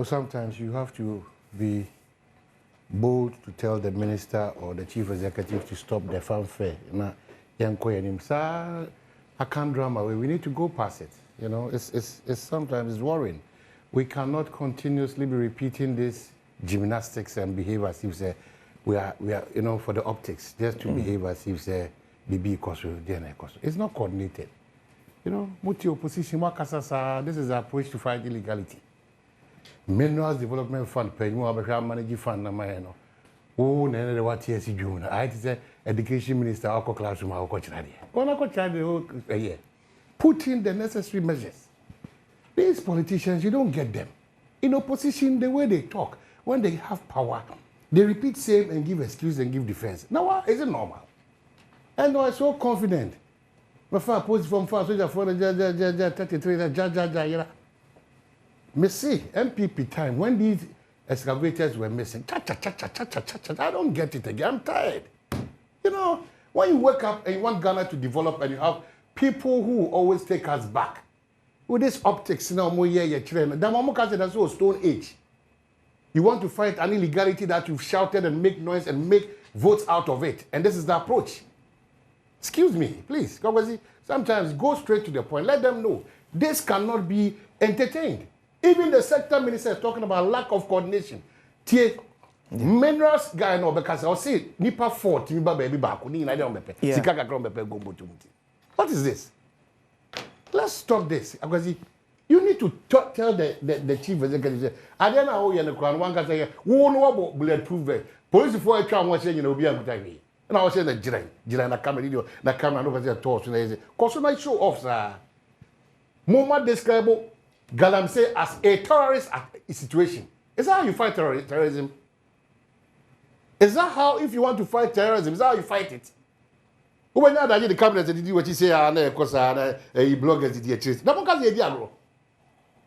sometimes you have to be bold to tell the minister or the chief executive to stop the fanfare. I can't drama away. We need to go past it. It's sometimes it's worrying. We cannot continuously be repeating this gymnastics and behave as if we are for the optics, just to behave as if BB it's not coordinated. Muti opposition, this is our approach to fight illegality. Minerals Development Fund, pay more about managing fund. Oh, nene what TSC June. I say education minister, Alco classroom, Alco Chadi. Put in the necessary measures. These politicians, you don't get them. In opposition, the way they talk, when they have power, they repeat same and give excuse and give defense. Now, is it normal? And I was so confident. My father posted from far, so for 33, Missy, MPP time, when these excavators were missing, I don't get it again. I'm tired. When you wake up and you want Ghana to develop and you have people who always take us back, with this optics, that's all stone age. You want to fight an illegality that you've shouted and make noise and make votes out of it. And this is the approach. Excuse me, please. Sometimes go straight to the point. Let them know. This cannot be entertained. Even the sector minister is talking about lack of coordination. Minerals guy no because I'll say nipa 40 baby back. What is this? Let's stop this. Because you need to tell the chief executive. I don't know how you're going to one guy say, "Who know bulletproof?" Police for a child was saying, "Be a good time." And I was saying that Jiran, na camera, no person talks. Cause my show off, sir. Moma describe Galamsey as a terrorist situation. Is that how you fight terrorism? Is that how, if you want to fight terrorism, is that how you fight it? When you the cabinet did what you say, and of course, bloggers did the truth. Now, because